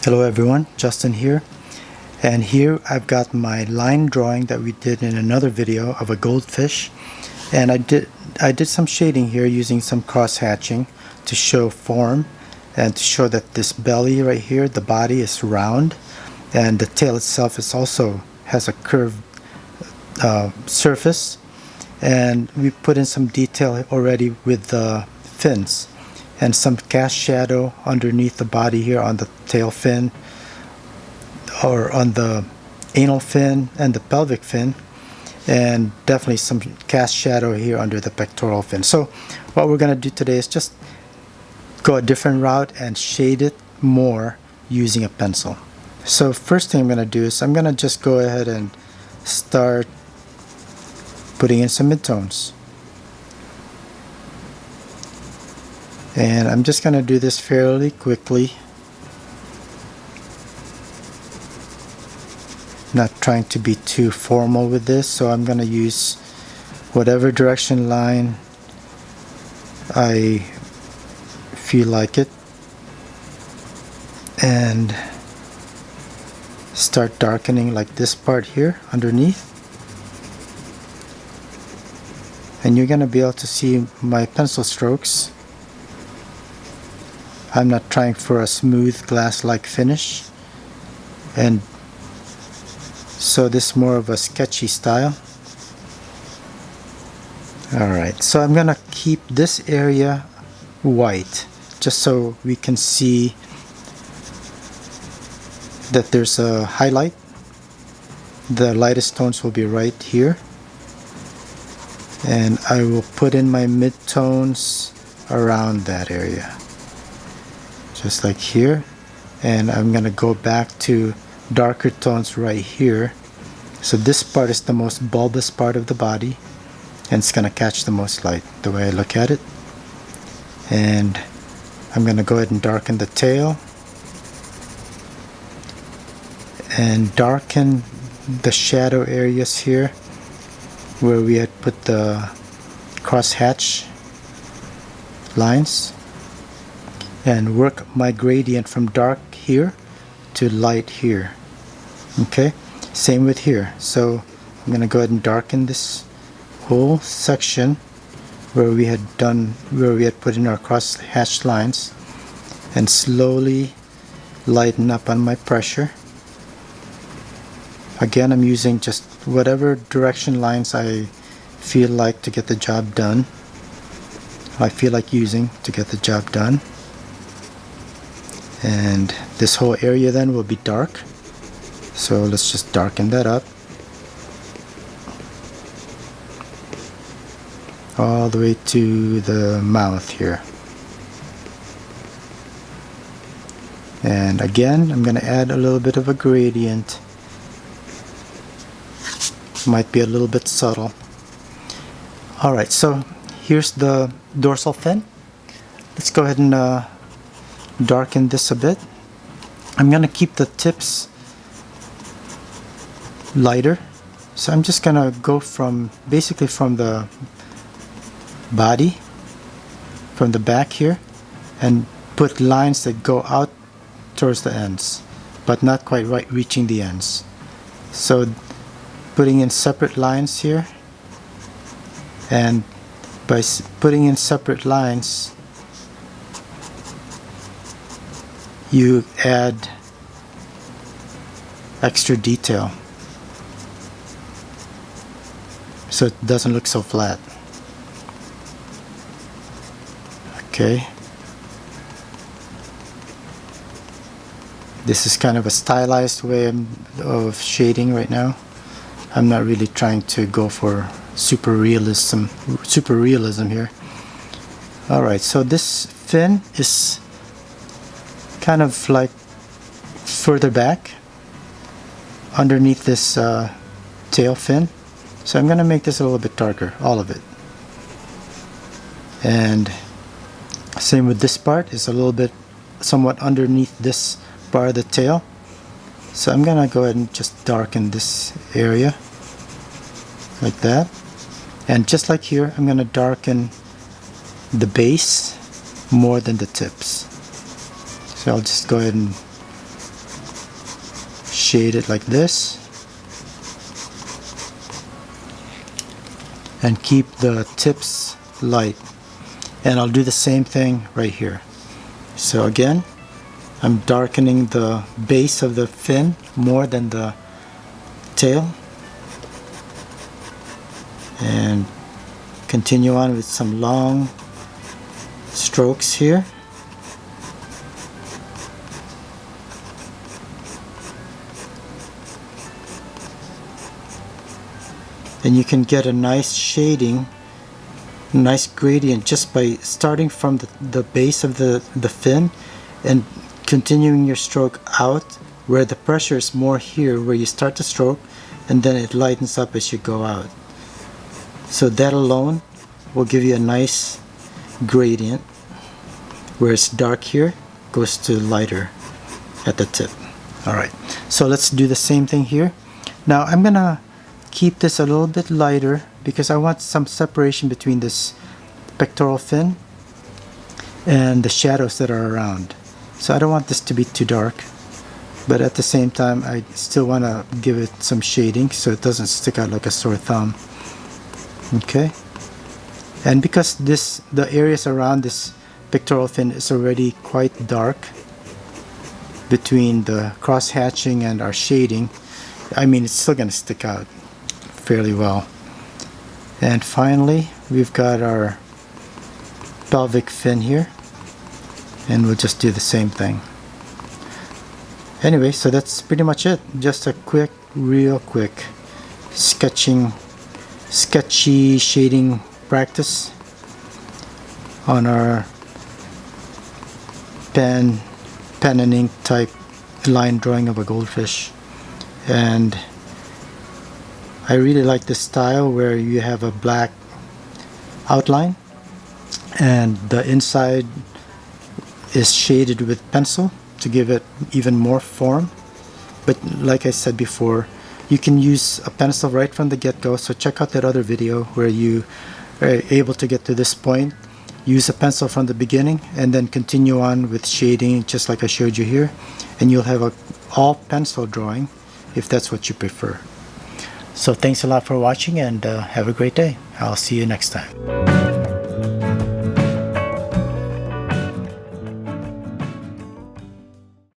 Hello everyone, Justin here, and here I've got my line drawing that we did in another video of a goldfish, and I did some shading here using some cross hatching to show form and to show that this belly right here, the body is round, and the tail itself is also has a curved surface, and we put in some detail already with the fins and some cast shadow underneath the body here on the tail fin, or on the anal fin and the pelvic fin, and definitely some cast shadow here under the pectoral fin. So what we're going to do today is just go a different route and shade it more using a pencil. So first thing I'm going to do is I'm going to just go ahead and start putting in some midtones. And I'm just going to do this fairly quickly, not trying to be too formal with this, so I'm going to use whatever direction line I feel like it and start darkening like this part here underneath. And you're going to be able to see my pencil strokes. I'm not trying for a smooth glass-like finish, and so this is more of a sketchy style. Alright, so I'm gonna keep this area white just so we can see that there's a highlight. The lightest tones will be right here, and I will put in my midtones around that area, just like here, and I'm gonna go back to darker tones right here. So this part is the most bulbous part of the body, and it's gonna catch the most light the way I look at it. And I'm gonna go ahead and darken the tail and darken the shadow areas here where we had put the cross hatch lines, and work my gradient from dark here to light here. Okay, same with here. So I'm gonna go ahead and darken this whole section where we had put in our cross hatched lines, and slowly lighten up on my pressure. Again, I'm using just whatever direction lines I feel like to get the job done. I feel like using to get the job done. And this whole area then will be dark, so let's just darken that up all the way to the mouth here. And again, I'm going to add a little bit of a gradient. Might be a little bit subtle. Alright, so here's the dorsal fin. Let's go ahead and darken this a bit. I'm going to keep the tips lighter, so I'm just going to go from basically from the body, from the back here, and put lines that go out towards the ends but not quite right reaching the ends. So putting in separate lines here, and by putting in separate lines you add extra detail so it doesn't look so flat. Okay, this is kind of a stylized way of shading right now. I'm not really trying to go for super realism here. Alright, so this fin is kind of like further back underneath this tail fin, so I'm going to make this a little bit darker, all of it. And same with this part, is a little bit somewhat underneath this part of the tail, so I'm going to go ahead and just darken this area like that. And just like here, I'm going to darken the base more than the tips. So I'll just go ahead and shade it like this. And keep the tips light. And I'll do the same thing right here. So again, I'm darkening the base of the fin more than the tail. And continue on with some long strokes here. And you can get a nice shading, nice gradient just by starting from the base of the fin and continuing your stroke out where the pressure is more here where you start the stroke, and then it lightens up as you go out. So that alone will give you a nice gradient where it's dark here goes to lighter at the tip. Alright, so let's do the same thing here. Now I'm gonna keep this a little bit lighter because I want some separation between this pectoral fin and the shadows that are around. So I don't want this to be too dark, but at the same time I still want to give it some shading so it doesn't stick out like a sore thumb. Okay, and because the areas around this pectoral fin is already quite dark between the cross hatching and our shading, I mean it's still going to stick out fairly well. And finally we've got our pelvic fin here, and we'll just do the same thing. Anyway, so that's pretty much it. Just a quick, real quick sketchy shading practice on our pen and ink type line drawing of a goldfish. And I really like this style where you have a black outline and the inside is shaded with pencil to give it even more form. But like I said before, you can use a pencil right from the get-go, so check out that other video where you are able to get to this point. Use a pencil from the beginning and then continue on with shading just like I showed you here, and you'll have a all pencil drawing if that's what you prefer. So thanks a lot for watching, and have a great day. I'll see you next time.